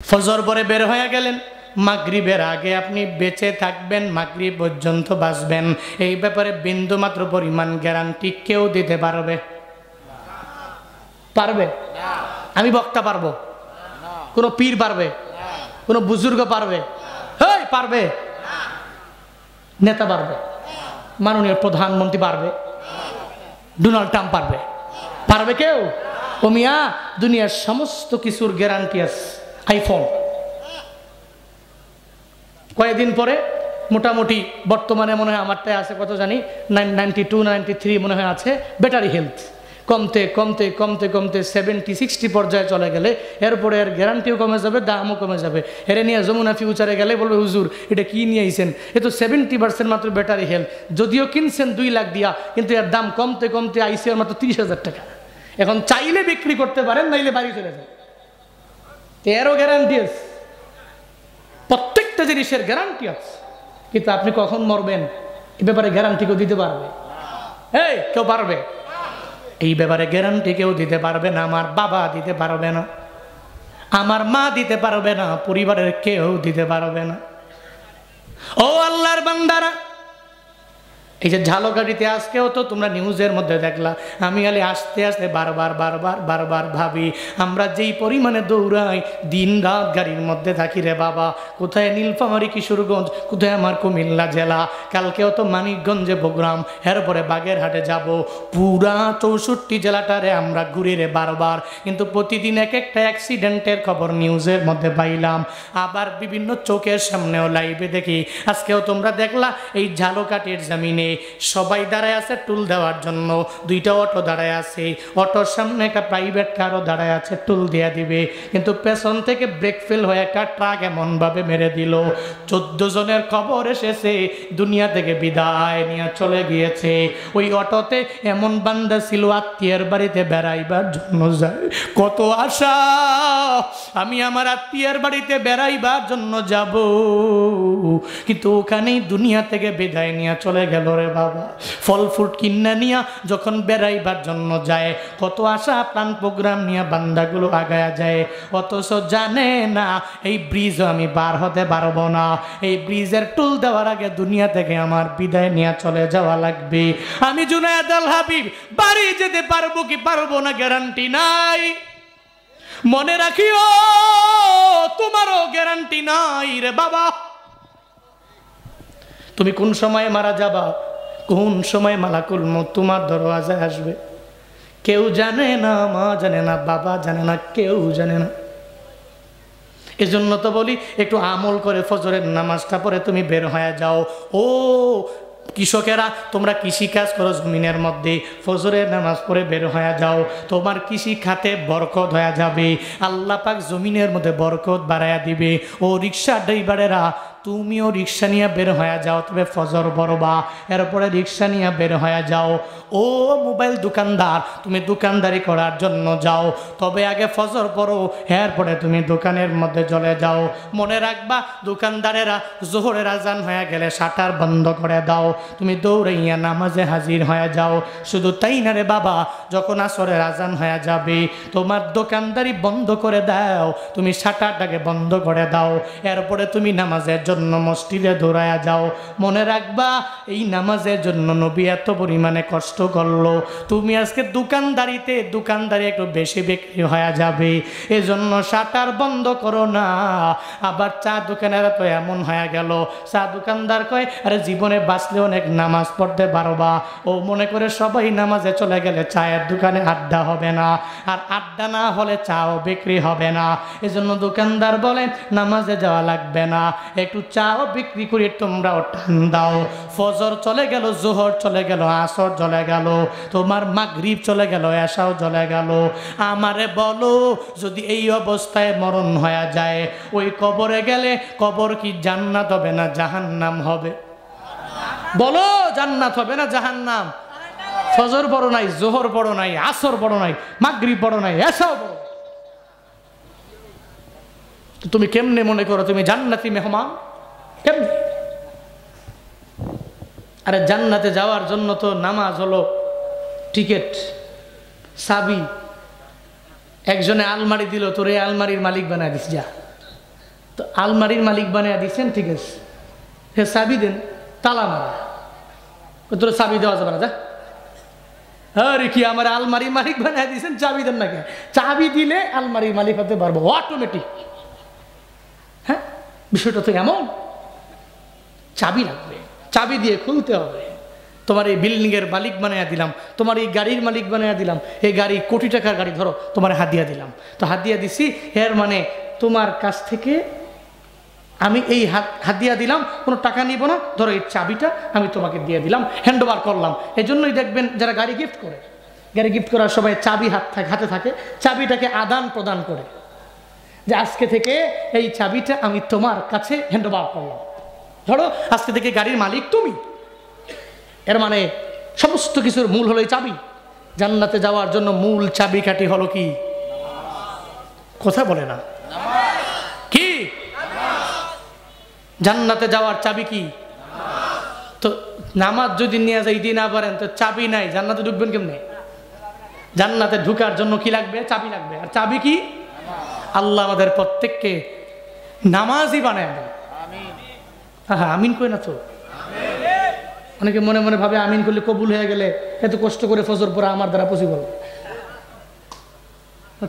ফজর পরে বের হয়ে গেলেন, মাগরিবের আগে আপনি বেঁচে থাকবেন, মাগরিব পর্যন্ত বাঁচবেন, এই ব্যাপারে বিন্দুমাত্র পরিমাণ গ্যারান্টি কেউ দিতে পারবে? পারবে? আমি বক্তা পারবো? কোনো পীর পারবে? কোনো বুজুর্গ পারবে? হেই পারবে? নেতা পারবে? মাননীয় প্রধানমন্ত্রী পারবে? ডোনাল্ড ট্রাম্প পারবে? পারবে কেউ? ও মিয়া, দুনিয়ার সমস্ত কিছুর গ্যারান্টি আছে। আইফোন কয়েকদিন পরে মোটামুটি বর্তমানে মনে হয় আমারটাই আছে কত জানি 92 93 মনে হয় আছে, ব্যাটারি হেলথ কমতে কমতে কমতে কমতে 70-60 পর্যায়ে চলে গেলে এরপরে এর গ্যারান্টিও কমে যাবে, দামও কমে যাবে। এর নিয়ে যমুনা ফিউচারে গেলে বলবে হুজুর এটা কি নিয়ে আইছেন, এ তো 70% মাত্র ব্যাটারি হেলথ, যদিও কিনছেন 2 লাখ দিয়া, কিন্তু এর দাম কমতে কমতে আইসে মাত্র 30,000 টাকা। এখন চাইলে বিক্রি করতে পারেন, নাইলে বাড়ি চলে যান। এরও গ্যারান্টি আছে, প্রত্যেকটা জিনিসের গ্যারান্টি আছে, কিন্তু আপনি কখন মরবেন এই ব্যাপারে গ্যারান্টি কেউ দিতে পারবে? এই কেউ পারবে? এই ব্যাপারে গ্যারান্টি কেউ দিতে পারবে না। আমার বাবা দিতে পারবে না, আমার মা দিতে পারবে না, পরিবারের কেউ দিতে পারবে না। ও আল্লাহর বান্দারা, এই যে ঝালকাঠিতে আজকেও তো তোমরা নিউজের মধ্যে দেখলা, আমি খালি আস্তে আস্তে বারবার ভাবি, আমরা যেই পরিমাণে দৌড়াই, দিন রাত গাড়ির মধ্যে থাকি রে বাবা, কোথায় নীলফামারী কিশোরগঞ্জ, কোথায় আমার কুমিল্লা জেলা, কালকেও তো মানিকগঞ্জে প্রোগ্রাম, এরপরে বাগেরহাটে যাব, পুরা 64 জেলাটারে আমরা ঘুরি রে বারবার, কিন্তু প্রতিদিন এক একটা অ্যাক্সিডেন্টের খবর নিউজের মধ্যে পাইলাম, আবার বিভিন্ন চোখের সামনেও লাইভে দেখি। আজকেও তোমরা দেখলা এই ঝালকাঠির জমিনে সবাই দাঁড়ায় আছে টুল দেওয়ার জন্য, 2টা অটো দাঁড়ায় আছে, অটোর সামনে একটা প্রাইভেট কারও দাঁড়ায় আছে টুল দেয়া দিবে, কিন্তু পেছন থেকে ব্রেক ফেল হয়ে একটা ট্রাক এমন ভাবে মেরে দিল, 14 জনের খবর এসেছে, দুনিয়া থেকে বিদায় নিয়ে চলে গিয়েছে। ওই অটোতে এমন বান্দা ছিল আত্মীয়ের বাড়িতে বেড়াইবার জন্য যায়, কত আশা আমি আমার আত্মীয়ের বাড়িতে বেড়াইবার জন্য যাব, কিন্তু ওখানেই দুনিয়া থেকে বিদায় নিয়ে চলে গেল রে বাবা। ফল ফ্রুট কিনা নিয়া যখন বেড়াইবার জন্য যায়, কত আশা প্ল্যান প্রোগ্রাম নিয়ে বান্দাগুলো আগায়া যায়, অথচ জানে না এই ব্রিজও আমি পার হতে পারবো না, এই ব্রিজের টুল দেওয়ার আগে দুনিয়া থেকে আমার বিদায় নিয়ে চলে যাওয়া লাগবে। আমি জুনায়েদ আল হাবিব বাড়ি যেতে পারবো কি পারবো না গ্যারান্টি নাই, মনে রাখিও তোমারও গ্যারান্টি নাই রে বাবা। তুমি কোন সময় মারা যাবা, কোন সময় মালাকুল মউত তোমার দরওয়াজায় আসবে, কেউ জানে না, মা জানে না, বাবা জানে না, কেউ জানে না। এজন্য তো বলি একটু আমল করে ফজরের নামাজটা পড়ে তুমি বের হয়ে যাও। ও কৃষকেরা, তোমরা কৃষি কাজ করো জমিনের মধ্যে, ফজরের নামাজ পড়ে বের হয়ে যাও, তোমার কৃষি খাতে বরকত হয়ে যাবে, আল্লাহ পাক জমিনের মধ্যে বরকত বাড়াইয়া দিবে। ও রিক্সা ড্রাইভারেরা, তুমিও রিক্সা নিয়ে বের হয়ে যাও, তবে ফজর পড়বা, এরপরে রিক্সা নিয়ে বের হয়ে যাও। ও মোবাইল দোকানদার, তুমি দোকানদারি করার জন্য যাও, তবে আগে ফজর পড়ো, এরপরে তুমি দোকানের মধ্যে চলে যাও। মনে রাখবা, দোকানদারেরা জোহরের আজান হয়ে গেলে শাটার বন্ধ করে দাও, তুমি দৌড়াইয়া নামাজে হাজির হয়ে যাও। শুধু তাই না রে বাবা, যখন আসরের আজান হয়ে যাবে, তোমার দোকানদারি বন্ধ করে দাও, তুমি শাটারটাকে বন্ধ করে দাও, এরপরে তুমি নামাজের জন্য মসজিদে দৌড়ায়া যাও। মনে রাখবা, এই নামাজের জন্য নবী এত পরিমাণে কষ্ট করলো, তুমি আজকে দোকানদারি একটু বেশি বিক্রি হয়ে যাবে, এজন্য শাটার বন্ধ করো না। আবার চা দোকানেরা তো এমন হয়ে গেল, চা দোকানদার কয় আরে জীবনে বাঁচলে অনেক নামাজ পড়তে পারবা, ও মনে করে সবাই নামাজে চলে গেলে চায়ের দোকানে আড্ডা হবে না, আর আড্ডা না হলে চাও বিক্রি হবে না, এজন্য দোকানদার বলে নামাজে যাওয়া লাগবে না, একটু চাও বিক্রি করে তোমরাও টান দাও। ফজর চলে গেল, জোহর চলে গেল, আসর চলে গেল, তোমার মাগরিব চলে গেল, এশাও চলে গেল। আমারে বলো, যদি এই অবস্থায় মরণ হয়ে যায়, ওই কবরে গেলে কবর কি জান্নাত হবে না জাহান্নাম হবে? বলো, জান্নাত হবে না জাহান্নাম? ফজর পড়ো নাই, জোহর পড়ো নাই, আসর পড়ো নাই, মাগরিব পড়ো নাই, এশাও পড়ো, তুমি কেমনে মনে করো তুমি জান্নাতি মেহমান? কেমনে? আরে জান্নাতে যাওয়ার জন্য তো নামাজ হলো টিকিট, চাবি। একজনে আলমারি দিল, তোর এই আলমারির মালিক বানায় দিস, যা তো আলমারির মালিক বানিয়ে দিচ্ছেন, ঠিক আছে, হে চাবি দেন, তালা মারা, তোর চাবি দেওয়া যাবে না, যা। আরে কি আমার আলমারির মালিক বানিয়ে দিচ্ছেন, চাবি দেন না কেন? চাবি দিলে আলমারির মালিক হতে পারবো অটোমেটিক। হ্যাঁ, বিষয়টা তো এমন, চাবি লাগবে, চাবি দিয়ে খুলতে হবে। তোমার এই বিল্ডিং এর মালিক বানিয়ে দিলাম, তোমার এই গাড়ির মালিক বানিয়ে দিলাম, এই গাড়ি কোটি টাকার গাড়ি, ধরো তোমার হাদিয়া দিলাম, তো হাদিয়া দিছি, এর মানে তোমার কাছ থেকে আমি এই হাদিয়া দিলাম, কোনো টাকা নিব না, ধরো এই চাবিটা আমি তোমাকে দিয়ে দিলাম, হ্যান্ড ওভার করলাম। এই জন্যই দেখবেন যারা গাড়ি গিফট করে, গাড়ি গিফট করার সময় চাবি হাতে থাকে, চাবিটাকে আদান প্রদান করে, যে আজকে থেকে এই চাবিটা আমি তোমার কাছে হ্যান্ড ওভার করলাম, ধরো আজকে থেকে গাড়ির মালিক তুমি। এর মানে সমস্ত কিছুর মূল হলো এই চাবি। জান্নাতে যাওয়ার জন্য মূল চাবিকাঠি হলো কি? কথা বলে না কি? জান্নাতে যাওয়ার চাবি কি? তো নামাজ যদি নিয়ে যাইতে না পারেন, তো চাবি নাই, জান্নাতে ঢুকবেন কেমনে? জান্নাতে ঢুকার জন্য কি লাগবে? চাবি লাগবে। আর চাবি কি? আল্লাহ আমাদের প্রত্যেককে নামাজি বানায় দেন। হ্যাঁ, আমিন কই না তো? অনেকে মনে মনে ভাবে আমিন করলে কবুল হয়ে গেলে এত কষ্ট করে ফজর পড়া আমার দ্বারা পসিবল।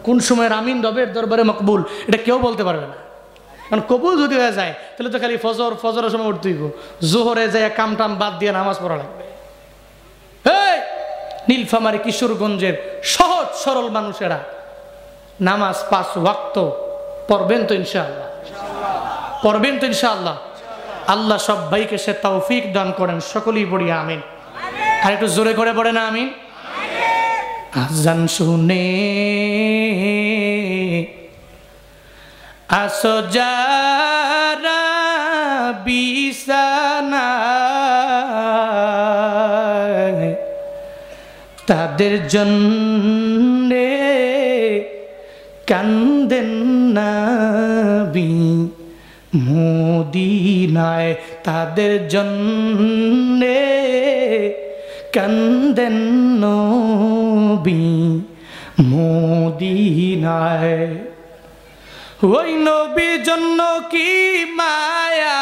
কোন সময় আমিন রবের দরবারে মকবুল, এটা কেউ বলতে পারবে না। কারণ কবুল যদি হয়ে যায় তাহলে তো খালি ফজরের সময় উঠতেই গো, জোহরে যায় কাম টাম বাদ দিয়ে নামাজ পড়া লাগবে। নীলফামারী কিশোরগঞ্জের সহজ সরল মানুষেরা নামাজ 5 ওয়াক্ত পড়বেন তো ইনশাআল্লাহ? পড়বেন তো ইনশাআল্লাহ? আল্লাহ সব ভাইকে সে তৌফিক দান করেন, সকলেই পড়ি আমিন। আর একটু জোরে করে পড়ে না আমিন। আজান শুনে আসো যারা বিছানায়, তাদের জন্যে কান্দেন নবী মদিনায়, তাদের জন্যে কান্দেন নবী মদিনায়। ওই নবীর জন্য কি মায়া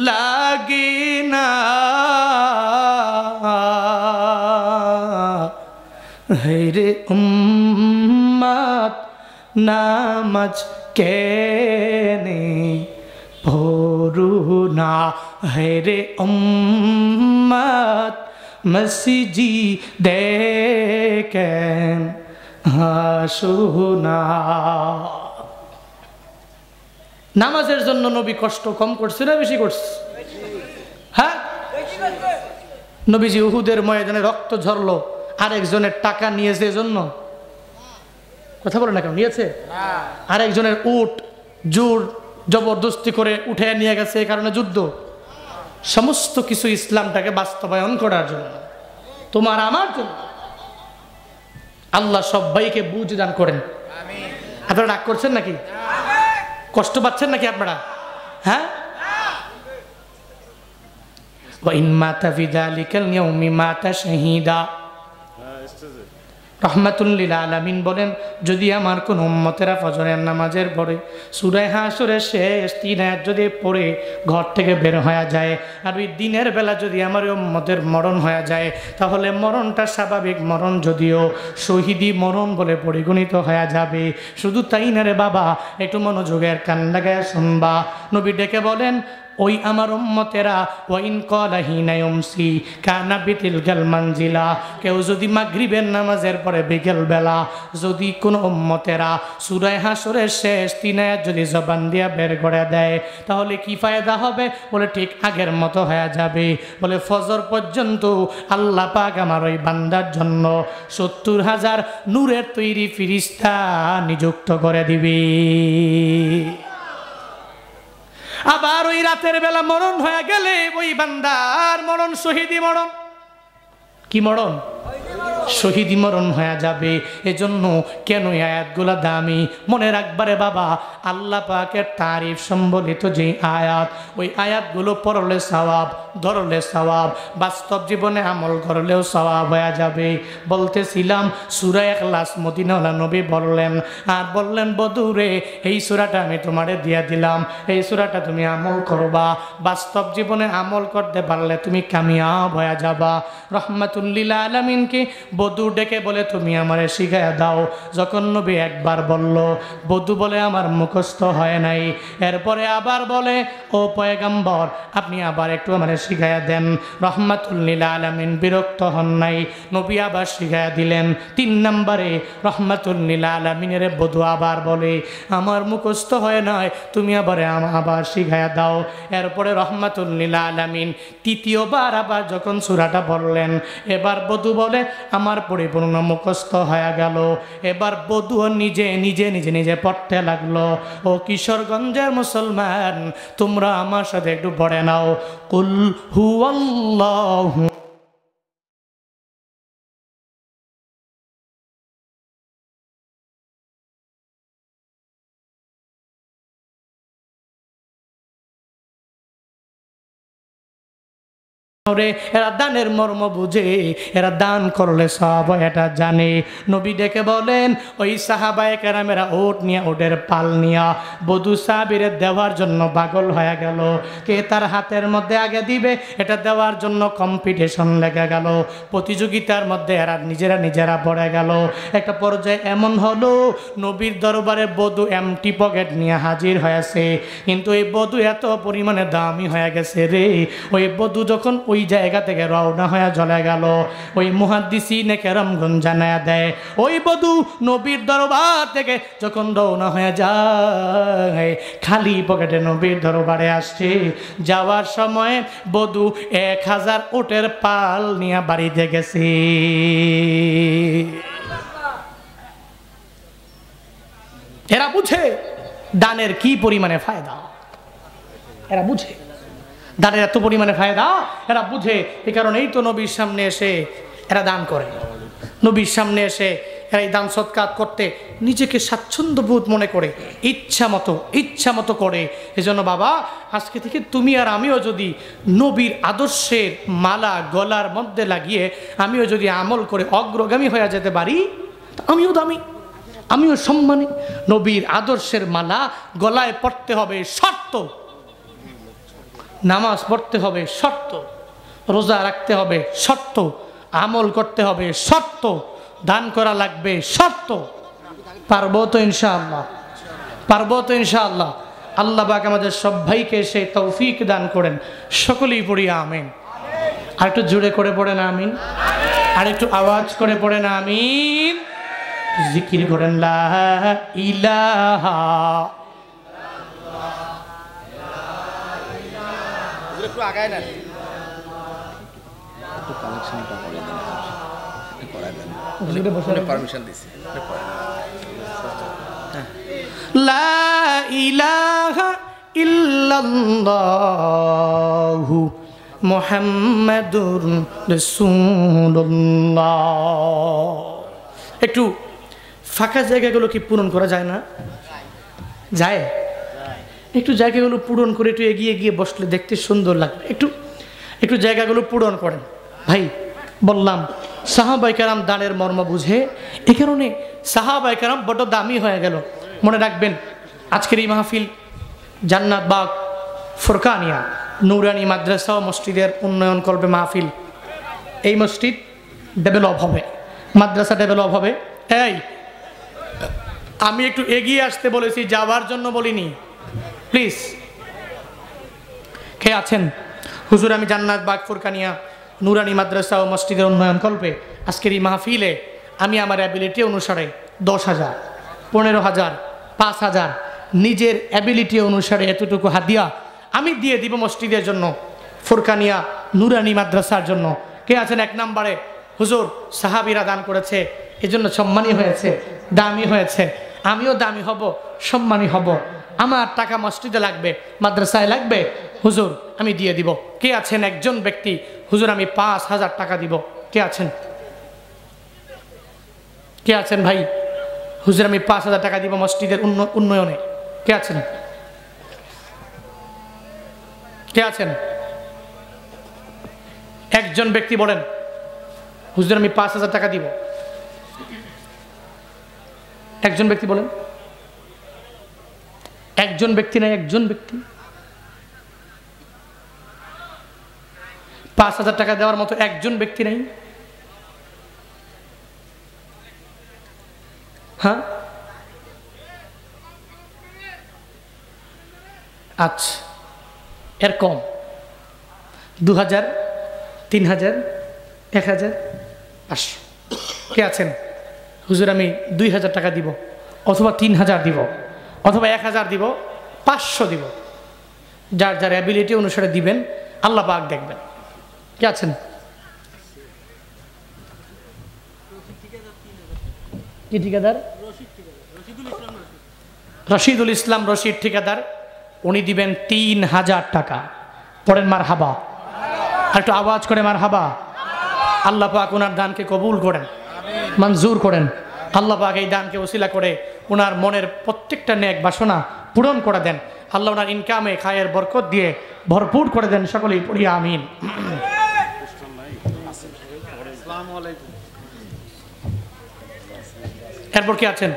লাগে না, হেরে উম্মত নামাজ কেনে পড়ুনা, হেরে উম্মত মসজিদে কেন হাসুনা। নামাজের জন্য নবী কষ্ট কম করছে না বেশি করছে? হ্যাঁ, নবীজি উহুদের ময়দানে রক্ত ঝরলো, আরেকজনের টাকা নিয়েছে এজন্য? কথা বলে না কেন? নিয়েছে? আরেকজনের উট জোর জবরদস্তি করে উঠে নিয়ে গেছে, এই কারণে যুদ্ধ। সমস্ত কিছু ইসলামটাকে বাস্তবায়ন করার জন্য, তোমার আমার জন্য। আল্লাহ সবাইকে বুঝ দান করেন। আপনারা রাগ করছেন নাকি? কষ্ট পাচ্ছেন নাকি আপনারা? হ্যাঁ, ওয়াইন মাতা ফি যালিকাল ইয়াউমি মাতা শাহীদা। রাহমাতুল লিল আলামিন বলেন, যদি আমার কোন উম্মতেরা ফজরের নামাজের পরে সূরা হাশরের শেষ 3 আয়াত যদি পড়ে ঘর থেকে বের হয়ে যায়, আর ওই দিনের বেলা যদি আমার উম্মতের মরণ হয়ে যায়, তাহলে মরণটা স্বাভাবিক মরণ যদিও শহীদি মরণ বলে পরিগণিত হয়ে যাবে। শুধু তাই না রে বাবা, একটু মনোযোগের কান লাগায় শুনবা। নবী ডেকে বলেন, ওই আমার উম্মতেরা, ওয়াইন ক্বালা হিনা ইউমসি কানা বিতিলকাল মানজিলা, কেউ যদি মাগরিবের নামাজের পরে বিকেল বেলা যদি কোন উম্মতেরা সূরা হাশরের শেষ 3 আয়াত যদি জবান দিয়া বের করে দেয়, তাহলে কি ফায়দা হবে? বলে ঠিক আগের মতো হয়ে যাবে। বলে ফজর পর্যন্ত আল্লাহ পাক আমার ওই বান্দার জন্য 70,000 নূরের তৈরি ফেরেশতা নিযুক্ত করে দিবে। আবার ওই রাতের বেলা মরণ হয়ে গেলে ওই বান্দার মরণ শহীদি মরণ। কি মরণ? শহীদি মরণ হয়ে যাবে। এজন্য কেন এই আয়াতগুলো দামি মনে রাখবারে বাবা, আল্লাহ পাকের তারিফ সম্বলিত যে আয়াত, ওই আয়াতগুলো পড়লে সওয়াব, ধরলে সওয়াব, বাস্তব জীবনে আমল করলেও সওয়াব হয়ে যাবে। বলতেছিলাম সূরা ইখলাস মদিনাওয়ালা নবী বললেন, আর বললেন বধূরে এই সূরাটা আমি তোমারে দিয়ে দিলাম, এই সূরাটা তুমি আমল করবা, বাস্তব জীবনে আমল করতে পারলে তুমি কামিয়াব হয়ে যাবা। রহমাতুল লিল আলামিনকে বধূ ডেকে বলে তুমি আমারে শিখায়া দাও। যখন নবী একবার বলল, বধূ বলে আমার মুখস্থ হয় নাই। এরপরে আবার বলে, ও পয়গম্বর আপনি আবার একটু আমারে শিখায়া দেন। রহমাতুল লিল আলামিন বিরক্ত হন নাই, নবী আবার শিখায়া দিলেন। 3 নম্বরে রহমাতুল লিল আলামিনের বধূ আবার বলে, আমার মুখস্থ হয় নাই, তুমি আবার শিখায়া দাও। এরপরে রহমাতুল লিল আলামিন তৃতীয়বার আবার যখন সূরাটা বললেন, এবার বধূ বলে আমার পরিপূর্ণ মুখস্থ হয়ে গেল। এবার বধূ নিজে নিজে নিজে নিজে পড়তে লাগলো। ও কিশোরগঞ্জের মুসলমান, তোমরা আমার সাথে একটু পড়ে নাও, কুল হুয়াল্লাহু এরা দানের মর্ম বুঝে, এরা দান করলে সব এটা জানে। নবী ডেকে বলেন, ওই সাহাবায়ে কেরামেরা ওট নিয়ে, ওটের পাল নিয়া বধূ সাহাবীরে দেওয়ার জন্য পাগল হয়ে গেল। কে তার হাতের মধ্যে আগে দিবে এটা দেওয়ার জন্য কম্পিটিশন লেগে গেল। প্রতিযোগিতার মধ্যে এরা নিজেরা পড়ে গেল। একটা পর্যায়ে এমন হলো, নবীর দরবারে বধূ এমটি পকেট নিয়ে হাজির হয়েছে, কিন্তু এই বধূ এত পরিমাণে দামি হয়ে গেছে রে। ওই বধূ যখন ওই জায়গা থেকে রওনা হয়ে চলে গেল, ওই মুহাদ্দিসিনে কেরামগণ জানায়া দেয়, ওই বধূ নবীর দরবার থেকে যখন রওনা হয়ে যায় খালি পকেটে নবীর দরবারে আসছে। যাওয়ার সময় বধূ 1000 উটের পাল নিয়ে বাড়িতে গেছে। এরা বুঝে দানের কি পরিমাণে ফায়দা, এরা বুঝে দানের এত পরিমাণে ফায়দা এরা বুঝে। এই কারণেই তো নবীর সামনে এসে এরা দান করে, নবীর সামনে এসে এরা এই দান সৎকার করতে নিজেকে স্বাচ্ছন্দ্য বোধ মনে করে, ইচ্ছা মতো করে। এজন্য বাবা, আজকে থেকে তুমি আর আমিও যদি নবীর আদর্শের মালা গলার মধ্যে লাগিয়ে আমিও যদি আমল করে অগ্রগামী হয়ে যেতে পারি, আমিও দামি, আমিও সম্মানী। নবীর আদর্শের মালা গলায় পড়তে হবে শর্ত, নামাজ পড়তে হবে শর্ত, রোজা রাখতে হবে শর্ত, আমল করতে হবে শর্ত, দান করা লাগবে শর্ত। পারবো তো ইনশাআল্লাহ, পারবো তো ইনশাআল্লাহ। আল্লাহ পাক আমাদের সব ভাইকে সেই তৌফিক দান করেন। সকলেই পড়ি আমিন। আর একটু জোরে করে পড়েন আমিন, আর একটু আওয়াজ করে পড়েন আমিন। জিকির করেন লা ইলাহা একটু আগায় না, একটু কালেকশনটা করে দেন, একটু করায় দেন, বসে পারমিশন দিছি। লা ইলাহা ইল্লাল্লাহু মুহাম্মাদুর রাসূলুল্লাহ। একটু ফাঁকা জায়গাগুলো কি পূরণ করা যায় না? যায়। একটু জায়গাগুলো পূরণ করে একটু এগিয়ে গিয়ে বসলে দেখতে সুন্দর লাগবে। একটু জায়গাগুলো পূরণ করেন ভাই। বললাম সাহাবায়ে কেরাম দানের মর্ম বুঝে, এই কারণে সাহাবায়ে কেরাম বড় দামি হয়ে গেল। মনে রাখবেন, আজকের এই মাহফিল জান্নাত বাগ ফুরকানিয়া নুরানি মাদ্রাসা ও মসজিদের উন্নয়ন করবে মাহফিল। এই মসজিদ ডেভেলপ হবে, মাদ্রাসা ডেভেলপ হবে। এই আমি একটু এগিয়ে আসতে বলেছি, যাওয়ার জন্য বলিনি। প্লিজ, কে আছেন? হুজুর আমি জান্নাত বাগ ফুরকানিয়া নুরানি মাদ্রাসা ও মসজিদের উন্নয়ন কল্পে আজকের এই মাহফিলে আমি আমার অ্যাবিলিটি অনুসারে 10,000, 15,000, 5,000 নিজের অ্যাবিলিটি অনুসারে এতটুকু হাদিয়া আমি দিয়ে দিব মসজিদের জন্য, ফুরকানিয়া নুরানি মাদ্রাসার জন্য। কে আছেন? 1 নম্বরে হুজুর সাহাবীরা দান করেছে, এজন্য সম্মানী হয়েছে, দামি হয়েছে, আমিও দামি হব, সম্মানী হব। আমার টাকা মসজিদে লাগবে, মাদ্রাসায় লাগবে, হুজুর আমি দিয়ে দিব। কে আছেন? একজন ব্যক্তি, হুজুর আমি 5,000 টাকা দিব। কে আছেন? কে আছেন ভাই? হুজুর আমি 5,000 টাকা দিব মসজিদের উন্নয়নে। কে আছেন? কে আছেন? একজন ব্যক্তি বলেন, হুজুর আমি 5,000 টাকা দিব। একজন ব্যক্তি বলেন। একজন ব্যক্তি নাই, একজন ব্যক্তি। 5,000 টাকা দেওয়ার মতো একজন ব্যক্তি নাই। হ্যাঁ, আচ্ছা, এর কম 2,000, 3,000, 1,000, 500। কে আছেন? হুজুর আমি 2,000 টাকা দিব, অথবা 3,000 দিব, অথবা 1,000 দিব, 500 দিব। যার যার অ্যাবিলিটি অনুসারে দিবেন, আল্লাহ পাক দেখবেন। কে আছেন? কি ঠিকাদার? রশিদুল ইসলাম রশিদ ঠিকাদার। উনি দিবেন 3,000 টাকা। পড়েন মারহাবা। আর একটু আওয়াজ করে মারহাবা। আল্লাহ পাক ওনার দানকে কবুল করেন, মঞ্জুর করেন। আল্লাহ পাক এই দানকে ওসিলা করে ওনার মনের প্রত্যেকটা নেক বাসনা পূরণ করে দেন। আল্লাহ ওনার ইনকামে খায়ের বরকত দিয়ে ভরপুর করে দেন। সকলেই পড়ি আমিন। এরপর কি আছেন?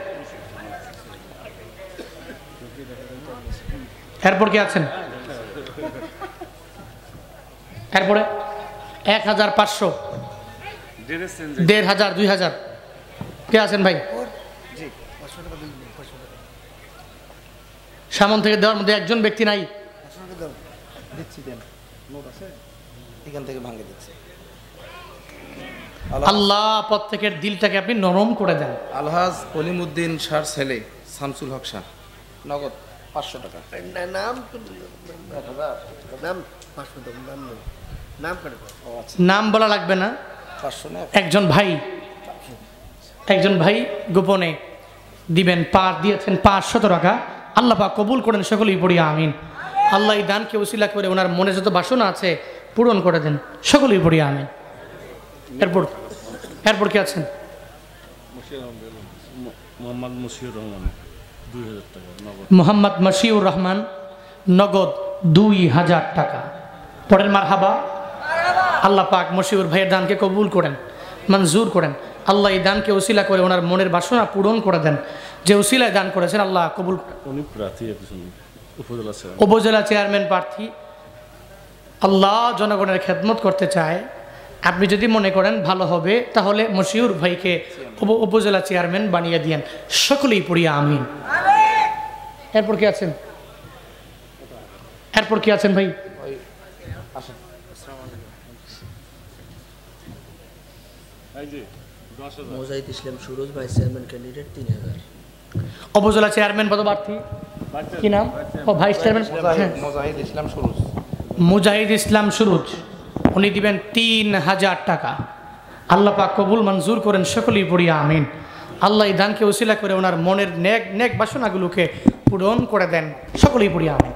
এরপর কি আছেন? এরপরে 1,500, 1,500, 2,000। কে আছেন ভাই? সামন থেকে দেওয়ার মধ্যে একজন ব্যক্তি নাই। আল্লাহ প্রত্যেকের দিলটাকে আপনি নরম করে দেন। আলহাজ কলিমুদ্দিন শাহর ছেলে শামসুল হক শাহ, নগদ 500 টাকা। নাম বলা লাগবে না। একজন ভাই গোপনে দিবেন, দিয়েছেন 500 টাকা। আল্লাহ পাক কবুল করেন। সকলেই পড়ি আমিন। আল্লাহ এই দানকে ওসিলা করে ওনার মনে যত বাসনা আছে পূরণ করে দেন। সকলেই পড়ি আমিন। এরপর কি আছেন? মোহাম্মদ মশিউর রহমান, নগদ 2,000 টাকা। পড়েন মারহাবা। আল্লাহ পাক মশিউর ভাইয়ের দানকে কবুল করেন, মঞ্জুর করেন। আল্লাহ এই দানকে ওসিলা করে ওনার মনের বাসনা পূরণ করে দেন। যে ওসিলায় দান করেছেন আল্লাহ কবুল। উপজেলা চেয়ারম্যান প্রার্থী। আল্লাহ জনগণের খেদমত করতে চায়। আপনি যদি মনে করেন ভালো হবে, তাহলে মশিউর ভাইকে উপজেলা চেয়ারম্যান বানিয়ে দিয়েন। সকলেই পড়িয়া আমিন। এরপর কি আছেন? এরপর কি আছেন ভাই? মুজাহিদ ইসলাম সুরজ ভাইস চেয়ারম্যান ক্যান্ডিডেট 3,000। উপজেলা চেয়ারম্যান পদপ্রার্থী কি নাম? ও ভাইস চেয়ারম্যান মুজাহিদ ইসলাম সুরজ। মুজাহিদ ইসলাম সুরজ। উনি দিবেন 3,000 টাকা। আল্লাহ পাক কবুল মঞ্জুর করেন। সকলেই পড়িয়া আমিন। আল্লাহ এই দানকে ওসিলা করে ওনার মনের নেক বাসনাগুলোকে পূরণ করে দেন। সকলেই পড়িয়া আমিন।